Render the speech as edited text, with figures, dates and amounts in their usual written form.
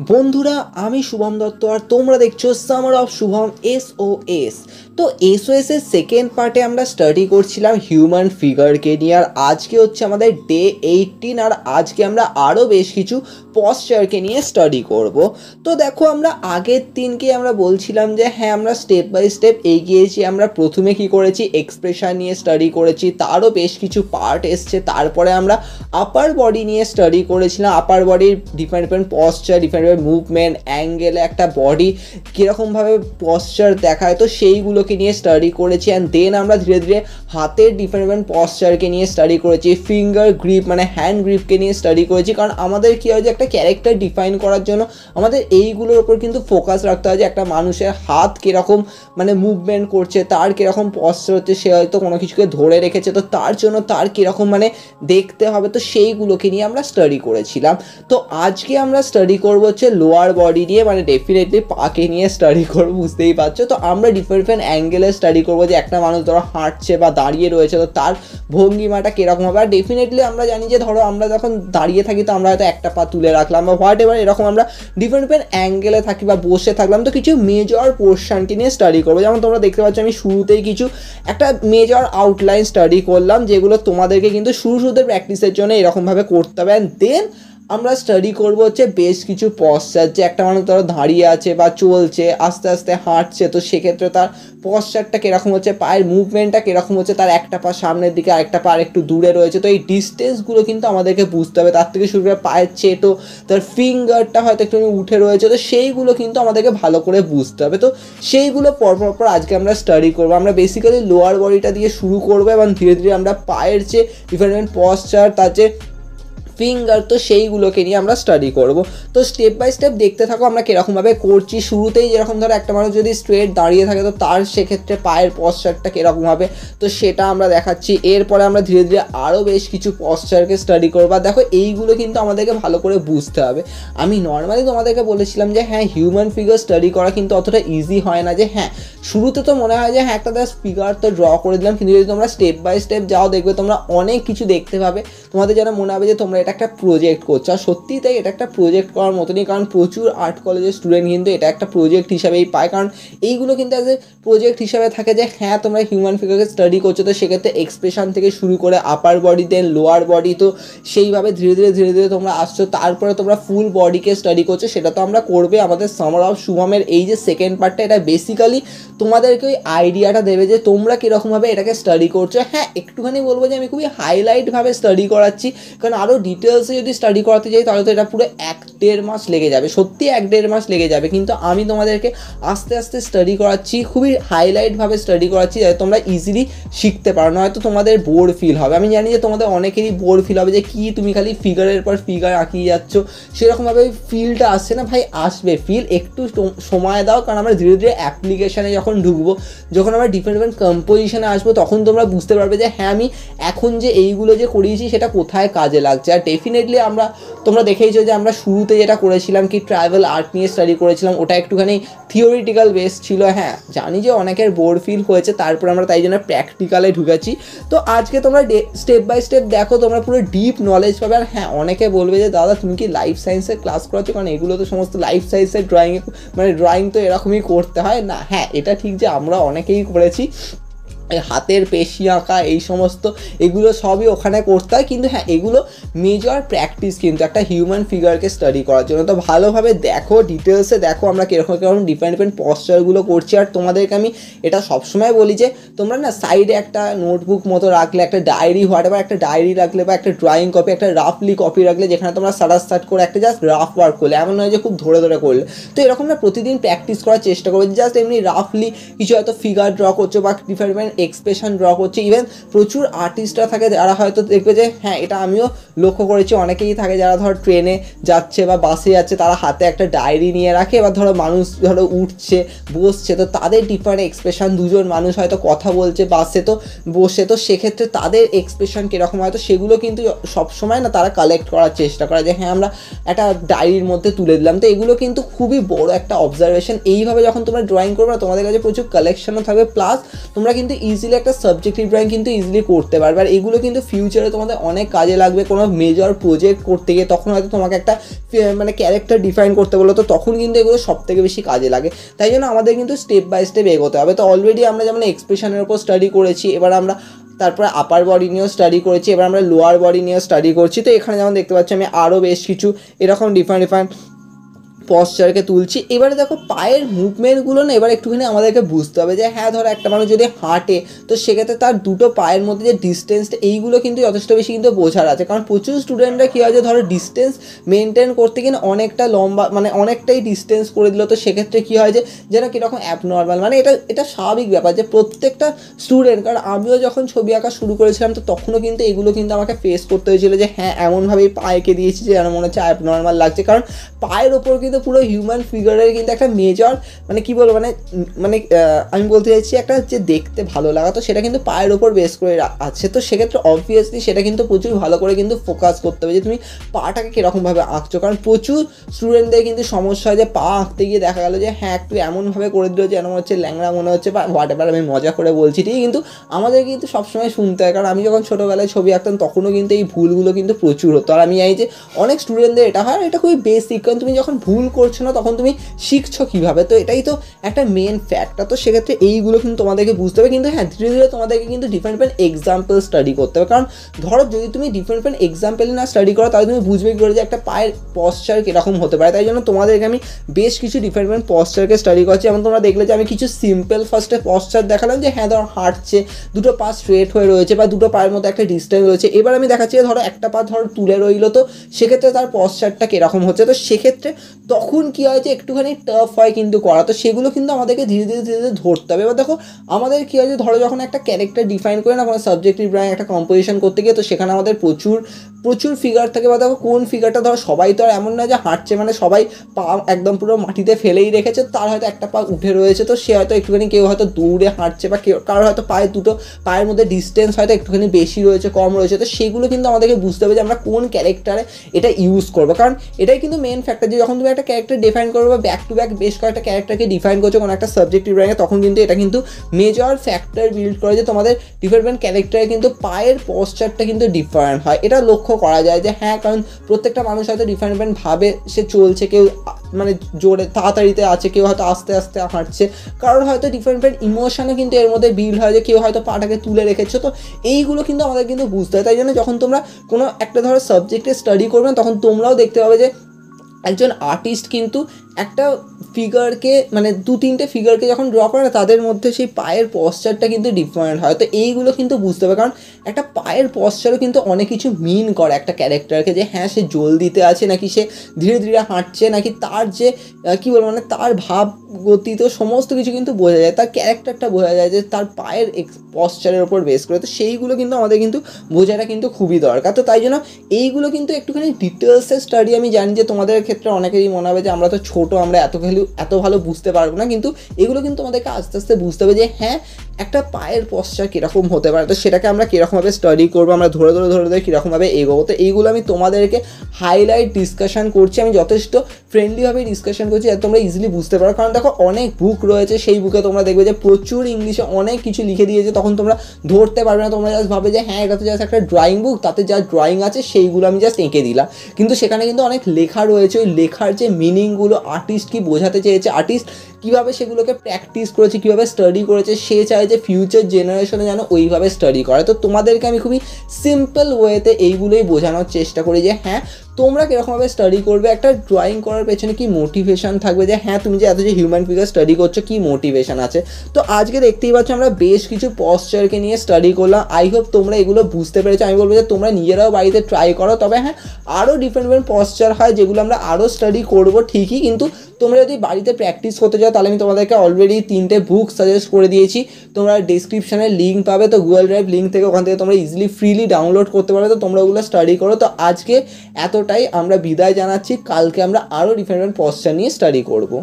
বন্ধুরা, আমি শুভম দত্ত আর তোমরা দেখছো সামার অফ শুভম এসওএস। তো এসওএস এর সেকেন্ড পার্টে আমরা স্টাডি করছিলাম হিউম্যান ফিগারকে নিয়ে, আর আজকে হচ্ছে আমাদের ডে 18। আর আজকে আমরা আরও বেশ কিছু পশ্চারকে নিয়ে স্টাডি করব। তো দেখো, আমরা আগের দিনকে আমরা বলছিলাম যে হ্যাঁ, আমরা স্টেপ বাই স্টেপ এগিয়েছি। আমরা প্রথমে কি করেছি, এক্সপ্রেশন নিয়ে স্টাডি করেছি, তারও বেশ কিছু পার্ট এসছে। তারপরে আমরা আপার বডি নিয়ে স্টাডি করেছিলাম। আপার বডির different different posture, different movement, অ্যাঙ্গেলে একটা বডি কীরকমভাবে পশ্চার দেখায়, তো সেইগুলোকে নিয়ে স্টাডি করেছি। অ্যান্ড দেন আমরা ধীরে ধীরে হাতের ডিফারেন্ট ডিফারেন্ট পশ্চারকে নিয়ে স্টাডি করেছি, ফিঙ্গার গ্রিপ মানে হ্যান্ড গ্রিপকে নিয়ে স্টাডি করেছি। কারণ আমাদের কী হয় যে একটা ক্যারেক্টার ডিফাইন করার জন্য আমাদের এইগুলোর ওপর কিন্তু ফোকাস রাখতে হয় যে একটা মানুষের হাত কীরকম মানে মুভমেন্ট করছে, তার কীরকম পশ্চার হচ্ছে, সে হয়তো কোনো কিছুকে ধরে রেখেছে, তো তার জন্য তার কীরকম মানে দেখতে হবে, তো সেইগুলোকে নিয়ে আমরা স্টাডি করেছিলাম। তো আজকে আমরা স্টাডি করবো হচ্ছে লোয়ার বডি নিয়ে, মানে ডেফিনেটলি পাকে নিয়ে স্টাডি করবো, বুঝতেই পারছো। তো আমরা ডিফারেন্ট ডিফারেন্ট অ্যাঙ্গেলে স্টাডি করবো যে একটা মানুষ ধরো হাঁটছে বা দাঁড়িয়ে রয়েছে, তো তার ভঙ্গিমাটা কীরকম হবে। আর ডেফিনেটলি আমরা জানি যে ধরো আমরা যখন দাঁড়িয়ে থাকি তো আমরা হয়তো একটা পা তুলে রাখলাম বা হোয়াট এভার, এরকম আমরা ডিফারেন্ট ডিফারেন্ট অ্যাঙ্গেলে থাকি বা বসে থাকলাম। তো কিছু মেজর পোর্শনকে নিয়ে স্টাডি করবো। যেমন তোমরা দেখতে পাচ্ছ আমি শুরুতেই কিছু একটা মেজর আউটলাইন স্টাডি করলাম, যেগুলো তোমাদেরকে কিন্তু শুরুতে প্র্যাকটিসের জন্য এরকমভাবে করতে হবে। অ্যান্ড দেন আমরা স্টাডি করবো হচ্ছে বেশ কিছু পশ্চার, যে একটা মানুষ ধরো দাঁড়িয়ে আছে বা চলছে, আস্তে আস্তে হাঁটছে, তো সেক্ষেত্রে তার পশ্চারটা কীরকম হচ্ছে, পায়ের মুভমেন্টটা কীরকম হচ্ছে, তার একটা পা সামনের দিকে আরেকটা পা একটু দূরে রয়েছে, তো এই ডিস্টেন্সগুলো কিন্তু আমাদেরকে বুঝতে হবে। তার থেকে শুরু করে পায়ের চেটো, তার ফিঙ্গারটা হয়তো একটু উঠে রয়েছে, তো সেইগুলো কিন্তু আমাদেরকে ভালো করে বুঝতে হবে। তো সেইগুলো পর আজকে আমরা স্টাডি করবো। আমরা বেসিক্যালি লোয়ার বডিটা দিয়ে শুরু করবো এবং ধীরে ধীরে আমরা পায়ের যে ডিফারেন্ট পশ্চার, তার যে ফিঙ্গার, তো সেইগুলোকে নিয়ে আমরা স্টাডি করব। তো স্টেপ বাই স্টেপ দেখতে থাকো আমরা কীরকমভাবে করছি। শুরুতেই যেরকম ধরো একটা মানুষ যদি স্ট্রেট দাঁড়িয়ে থাকে, তো তার সেক্ষেত্রে পায়ের পশ্চারটা কীরকম হবে, তো সেটা আমরা দেখাচ্ছি। এরপরে আমরা ধীরে ধীরে আরও বেশ কিছু পশ্চারকে স্টাডি করবো। আর দেখো, এইগুলো কিন্তু আমাদেরকে ভালো করে বুঝতে হবে। আমি নর্মালি তোমাদেরকে বলেছিলাম যে হ্যাঁ, হিউম্যান ফিগার স্টাডি করা কিন্তু অতটা ইজি হয় না। যে হ্যাঁ, শুরুতে তো মনে হয় যে হ্যাঁ একটা ফিগার তো ড্র করে দিলাম, কিন্তু যদি তোমরা স্টেপ বাই স্টেপ যাও দেখবে তোমরা অনেক কিছু দেখতে পাবে। তোমাদের যেন মনে হবে যে তোমরা এটা একটা প্রজেক্ট করছো। আর সত্যিই তাই, এটা একটা প্রজেক্ট করার মতনই। কারণ প্রচুর আর্ট কলেজের স্টুডেন্ট কিন্তু এটা একটা প্রজেক্ট হিসাবেই পায়। কারণ এইগুলো কিন্তু অ্যাজ এ প্রজেক্ট হিসাবে থাকে যে হ্যাঁ, তোমরা হিউম্যান ফিগারকে স্টাডি করছো, তো সেক্ষেত্রে এক্সপ্রেশন থেকে শুরু করে আপার বডি, দেন লোয়ার বডি, তো সেইভাবে ধীরে ধীরে তোমরা আসছো। তারপরে তোমরা ফুল বডিকে স্টাডি করছো, সেটা তো আমরা করবে আমাদের সামার অফ শুভমের এই যে সেকেন্ড পার্টটা। এটা বেসিক্যালি তোমাদেরকে ওই আইডিয়াটা দেবে যে তোমরা কীরকমভাবে এটাকে স্টাডি করছো। হ্যাঁ, একটুখানি বলবো যে আমি খুবই হাইলাইটভাবে স্টাডি করাচ্ছি, কারণ আরও ডিটেলসে যদি স্টাডি করাতে যাই তাহলে তো এটা পুরো 1-1.5 মাস লেগে যাবে। সত্যি 1-1.5 মাস লেগে যাবে, কিন্তু আমি তোমাদেরকে আস্তে আস্তে স্টাডি করাচ্ছি, খুবই হাইলাইটভাবে স্টাডি করাচ্ছি, যাতে তোমরা ইজিলি শিখতে পারো। নয়তো তোমাদের বোর ফিল হবে। আমি জানি যে তোমাদের অনেকেরই বোর ফিল হবে যে কি তুমি খালি ফিগারের পর ফিগার আঁকিয়ে যাচ্ছ, সেরকমভাবে ফিলটা আসছে না। ভাই, আসবে ফিল, একটু সময় দাও। কারণ আমরা ধীরে ধীরে অ্যাপ্লিকেশানে যখন ঢুকবো, যখন আমরা ডিফারেন্ট ডিফারেন্ট কম্পোজিশনে আসবো, তখন তোমরা বুঝতে পারবে যে হ্যাঁ, আমি এখন যে এইগুলো যে করিয়েছি সেটা কোথায় কাজে লাগছে। আর ডেফিনেটলি তোমরা দেখেইছো যে আমরা শুরুতে যেটা করেছিলাম কি ট্রাইবাল আর্ট নিয়ে স্টাডি করেছিলাম, ওটা একটুখানি থিওরিটিক্যাল বেস ছিল। হ্যাঁ, জানি যে অনেকের বোর ফিল হয়েছে, তারপর আমরা তাই জন্য প্র্যাকটিক্যালে ঢুকেছি। তো আজকে তোমরা স্টেপ বাই স্টেপ দেখো, তোমরা পুরো ডিপ নলেজ পাবে। আর হ্যাঁ, অনেকে বলবে যে দাদা তুমি কি লাইফ সায়েন্সের ক্লাস করাচ্ছো, কারণ এগুলো তো সমস্ত লাইফ সায়েন্সের ড্রয়িংয়ে, মানে ড্রয়িং তো এরকমই করতে হয় না। হ্যাঁ, এটা ঠিক যে আমরা অনেকেই করেছি হাতের পেশি আঁকা, এই সমস্ত এগুলো সবই ওখানে করতে হয়। কিন্তু হ্যাঁ, এগুলো মেজর প্র্যাকটিস কিন্তু একটা হিউম্যান ফিগারকে স্টাডি করার জন্য। তো ভালোভাবে দেখো, ডিটেলসে দেখো আমরা কীরকম ডিফারেন্ট ডিফারেন্ট পশ্চারগুলো করছি। আর তোমাদেরকে আমি এটা সবসময় বলি যে তোমরা না সাইডে একটা নোটবুক মতো রাখলে, একটা ডায়েরি, হোয়াট এভার একটা ডায়েরি রাখলে, বা একটা ড্রয়িং কপি, একটা রাফলি কপি রাখলে, যেখানে তোমরা সাট করে একটা জাস্ট রাফ ওয়ার্ক করলে, এমন নয় যে খুব ধরে করলে। তো এরকম না প্রতিদিন প্র্যাকটিস করার চেষ্টা করবে। জাস্ট এমনি রাফলি কিছু হয়তো ফিগার ড্র করছো বা ডিফারেন্ট এক্সপ্রেশন ড্র করছে। ইভেন প্রচুর আর্টিস্টরা থাকে যারা হয়তো দেখবে যে হ্যাঁ, এটা আমিও লক্ষ্য করেছি, অনেকেই থাকে যারা ধর ট্রেনে যাচ্ছে বা বাসে যাচ্ছে, তারা হাতে একটা ডায়েরি নিয়ে রাখে। এবার ধরো মানুষ ধরো উঠছে, বসছে, তো তাদের ডিফারেন্ট এক্সপ্রেশন, দুজন মানুষ হয়তো কথা বলছে বাসে, তো বসে, তো সেক্ষেত্রে তাদের এক্সপ্রেশন কীরকম হয়তো সেগুলো কিন্তু সবসময় না তারা কালেক্ট করার চেষ্টা করে যে হ্যাঁ, আমরা একটা ডায়েরির মধ্যে তুলে দিলাম। তো এগুলো কিন্তু খুবই বড় একটা অবজারভেশন। এইভাবে যখন তোমরা ড্রয়িং করবে না, তোমাদের কাছে প্রচুর কালেকশনও থাকবে, প্লাস তোমরা কিন্তু ইজিলি একটা সাবজেক্টিভ ড্রয়িং কিন্তু ইজিলি করতে পারবে। আর এগুলো কিন্তু ফিউচারে তোমাদের অনেক কাজে লাগবে, কোনো মেজর প্রজেক্ট করতে গিয়ে তখন হয়তো তোমাকে একটা মানে ক্যারেক্টার ডিফাইন করতে বলো, তো তখন কিন্তু এগুলো সবথেকে বেশি কাজে লাগে। তাই জন্য আমাদের কিন্তু স্টেপ বাই স্টেপ এগোতে হবে। তো অলরেডি আমরা যেমন এক্সপ্রেশনের উপর স্টাডি করেছি, এবার আমরা তারপরে আপার বডি নিয়েও স্টাডি করেছি, এবার আমরা লোয়ার বডি নিয়েও স্টাডি করছি। তো এখানে যেমন দেখতে পাচ্ছি আমি আরও বেশ কিছু এরকম ডিফারেন্ট পশ্চারকে তুলছি। এবারে দেখো পায়ের মুভমেন্টগুলো না এবার একটুখানি আমাদেরকে বুঝতে হবে যে হ্যাঁ ধরো একটা মানুষ যদি হাঁটে তো সেক্ষেত্রে তার দুটো পায়ের মধ্যে যে ডিস্টেন্সটা এইগুলো কিন্তু যথেষ্ট বেশি কিন্তু বোঝার আছে। কারণ প্রচুর স্টুডেন্টরা কী হয় যে ধরো ডিস্টেন্স মেনটেন করতে গিয়ে অনেকটা লম্বা মানে অনেকটাই ডিস্টেন্স করে দিল, তো সেক্ষেত্রে কী হয় যে যেন কীরকম অ্যাবনর্মাল, মানে এটা স্বাভাবিক ব্যাপার যে প্রত্যেকটা স্টুডেন্ট, কারণ আমিও যখন ছবি আঁকা শুরু করেছিলাম তো তখনও কিন্তু এগুলো কিন্তু আমাকে ফেস করতে হয়েছিল যে হ্যাঁ এমনভাবেই পায়েকে দিয়েছি যে যেন মনে হচ্ছে অ্যাবনর্মাল লাগছে। কারণ পায়ের ওপর কিন্তু পুরো হিউম্যান ফিগারের কিন্তু একটা মেজর মানে কী বলবো মানে আমি বলতে চাইছি একটা যে দেখতে ভালো লাগা, তো সেটা কিন্তু পায়ের ওপর বেস করে আছে। তো সেক্ষেত্রে অবভিয়াসলি সেটা কিন্তু প্রচুর ভালো করে কিন্তু ফোকাস করতে হবে যে তুমি পাটাকে কীরকমভাবে আঁকছো। কারণ প্রচুর স্টুডেন্টদের কিন্তু সমস্যা হয় যে পা আঁকতে গিয়ে দেখা গেলো যে হ্যাঁ একটু এমনভাবে করে দিল যেন মনে হচ্ছে ল্যাংড়া মনে হচ্ছে বা হোয়াট এভার, আমি মজা করে বলছি ঠিকই, কিন্তু আমাদের কিন্তু সবসময় শুনতে হয়। কারণ আমি যখন ছোটোবেলায় ছবি আঁকতাম তখনও কিন্তু এই ভুলগুলো কিন্তু প্রচুর হতো। আর আমি জানি যে অনেক স্টুডেন্টদের এটা হয়, এটা খুবই বেসিক, কারণ তুমি যখন ভুল করছো না তখন তুমি শিখছো কীভাবে, তো এটাই তো একটা মেন ফ্যাক্টর। তো সেক্ষেত্রে এইগুলো কিন্তু তোমাদেরকে বুঝতে হবে। কিন্তু হ্যাঁ ধীরে ধীরে তোমাদেরকে কিন্তু ডিফারেন্ট এক্সাম্পল স্টাডি করতে হবে। কারণ ধরো যদি তুমি ডিফারেন্ট এক্সাম্পল না স্টাডি করো তাহলে তুমি বুঝবে কী করে যে একটা পায়ের পশ্চার কীরকম হতে পারে। তাই জন্য তোমাদেরকে আমি বেশ কিছু ডিফারেন্ট পশ্চারকে স্টাডি করছি। যেমন তোমরা দেখলে যে আমি কিছু সিম্পল ফার্স্টে পশ্চার দেখালাম যে হ্যাঁ ধরো হাঁটছে, দুটো পা স্ট্রেট হয়ে রয়েছে বা দুটো পায়ের মধ্যে একটা ডিস্টেন্স রয়েছে। এবার আমি দেখাচ্ছি ধরো একটা পা ধরো তুলে রইলো, তো সেক্ষেত্রে তার পশ্চারটা কীরকম হচ্ছে। তো সেক্ষেত্রে তখন কী হয় যে একটুখানি টাফ হয় কিন্তু করা, তো সেগুলো কিন্তু আমাদেরকে ধীরে ধীরে ধীরে ধীরে ধরতে হবে। এবার দেখো আমাদের কী হয় যে ধরো যখন একটা ক্যারেক্টার ডিফাইন করে না কোনো সাবজেক্টিভ ড্রয়িং একটা কম্পোজিশন করতে গিয়ে, তো সেখানে আমাদের প্রচুর ফিগার থাকে। বা দেখো কোন ফিগারটা ধরো সবাই তো আর এমন নয় যে হাঁটছে মানে সবাই পা একদম পুরো মাটিতে ফেলেই রেখেছে, তার হয়তো একটা পা উঠে রয়েছে, তো সে হয়তো একটুখানি কেউ হয়তো দৌড়ে হাঁটছে বা কেউ কারোর হয়তো দুটো পায়ের মধ্যে ডিস্টেন্স হয়তো একটুখানি বেশি রয়েছে কম রয়েছে। তো সেগুলো কিন্তু আমাদেরকে বুঝতে হবে যে আমরা কোন ক্যারেক্টারে এটা ইউজ করবো। কারণ এটাই কিন্তু মেন ফ্যাক্টর যে যখন তুমি একটা ক্যারেক্টার ডিফাইন করবো বা ব্যাক টু ব্যাক বেশ কয়েকটা ক্যারেক্টারকে ডিফাইন করছো কোনো একটা সাবজেক্টিভ ড্রয়িংয়ে, তখন কিন্তু এটা কিন্তু মেজর ফ্যাক্টর বিল্ড করে যে তোমাদের ডিফারেন্ট ক্যারেক্টারে কিন্তু পায়ের পশ্চারটা কিন্তু ডিফারেন্ট হয়। এটা লক্ষ্য করা যায় যে হ্যাঁ, কারণ প্রত্যেকটা মানুষ হয়তো ডিফারেন্ট ভাবে সে চলছে, কেউ মানে জোরে তাড়াতাড়িতে আছে, কেউ হয়তো আস্তে আস্তে হাঁটছে, কারোর হয়তো ডিফারেন্ট ইমোশনও কিন্তু এর মধ্যে বিল্ড হয় যে কেউ হয়তো পাটাকে তুলে রেখেছে। তো এইগুলো কিন্তু আমাদের কিন্তু বুঝতে হয়। তাই জন্য যখন তোমরা কোনো একটা ধরো সাবজেক্টে স্টাডি করবে তখন তোমরাও দেখতে পাবে যে একজন আর্টিস্ট কিন্তু একটা ফিগারকে মানে দু তিনটে ফিগারকে যখন ড্র করে না তাদের মধ্যে সেই পায়ের পশ্চারটা কিন্তু ডিফারেন্ট হয়। তো এইগুলো কিন্তু বুঝতে হবে, কারণ একটা পায়ের পশ্চারও কিন্তু অনেক কিছু মিন করে একটা ক্যারেক্টারকে, যে হ্যাঁ সে জলদিতে আছে নাকি সে ধীরে ধীরে হাঁটছে, নাকি তার যে কী বলবো মানে তার ভাব গতি, তো সমস্ত কিছু কিন্তু বোঝা যায়, তার ক্যারেক্টারটা বোঝা যায় যে তার পায়ের পশ্চারের ওপর বেস করে। তো সেইগুলো কিন্তু আমাদের কিন্তু বোঝাটা কিন্তু খুবই দরকার। তো তাই জন্য এইগুলো কিন্তু একটুখানি ডিটেলসে স্টাডি, আমি জানি যে তোমাদের ক্ষেত্রে অনেকেরই মনে হবে যে আমরা তো ছোটো, আমরা এত ভালো বুঝতে পারবো না, কিন্তু এগুলো কিন্তু আমাদেরকে আস্তে আস্তে বুঝতে হবে যে হ্যাঁ একটা পায়ের পশ্চার কীরকম হতে পারে, তো সেটাকে আমরা কীরকমভাবে স্টাডি করবো, আমরা ধরে কীরকমভাবে এগোবো। তো এইগুলো আমি তোমাদেরকে হাইলাইট ডিসকাশন করছি, আমি যথেষ্ট ফ্রেন্ডলিভাবে ডিসকাশন করছি যাতে তোমরা ইজিলি বুঝতে পারো। কারণ দেখো অনেক বুক রয়েছে, সেই বুকে তোমরা দেখবে যে প্রচুর ইংলিশে অনেক কিছু লিখে দিয়েছে, তখন তোমরা ধরতে পারবে না। তোমরা জাস্ট ভাবে যে হ্যাঁ এটা তো জাস্ট একটা ড্রয়িং বুক, তাতে যা ড্রয়িং আছে সেইগুলো আমি জাস্ট এঁকে দিলাম, কিন্তু সেখানে কিন্তু অনেক লেখা রয়েছে। ওই লেখার যে মিনিংগুলো আর্টিস্ট কী বোঝাতে চেয়েছে, আর্টিস্ট কীভাবে সেগুলোকে প্র্যাকটিস করেছে, কীভাবে স্টাডি করেছে, সে চায় যে ফিউচার জেনারেশনে যেন ওইভাবে স্টাডি করে। তো তোমাদেরকে আমি খুবই সিম্পল ওয়েতে এইগুলোই বোঝানোর চেষ্টা করি যে হ্যাঁ তোমরা কীরকমভাবে স্টাডি করবে, একটা ড্রয়িং করার পেছনে কি মোটিভেশন থাকবে, যে হ্যাঁ তুমি যে এত যে হিউম্যান ফিগার স্টাডি করছো কী মোটিভেশন আছে। তো আজকে দেখতেই পাচ্ছ আমরা বেশ কিছু পশ্চারকে নিয়ে স্টাডি করলাম। আই হোপ তোমরা এগুলো বুঝতে পেরেছো। আমি বলবো যে তোমরা নিজেরাও বাড়িতে ট্রাই করো। তবে হ্যাঁ আরও ডিফারেন্ট পশ্চার হয় যেগুলো আমরা আরও স্টাডি করবো ঠিকই, কিন্তু তোমরা যদি বাড়িতে প্র্যাকটিস করতে চাও তাহলে আমি তোমাদেরকে অলরেডি 3টে বুক সাজেস্ট করে দিয়েছি। তোমরা ডিসক্রিপশানে লিঙ্ক পাবে, তো গুগল ড্রাইভ লিঙ্ক থেকে ওখান থেকে তোমরা ইজিলি ফ্রিলি ডাউনলোড করতে পারবে। তো তোমরা ওগুলো স্টাডি করো। তো আজকে এতটাই, আমরা বিদায় জানাচ্ছি। কালকে আমরা আরও ডিফারেন্ট পশ্চার নিয়ে স্টাডি করবো।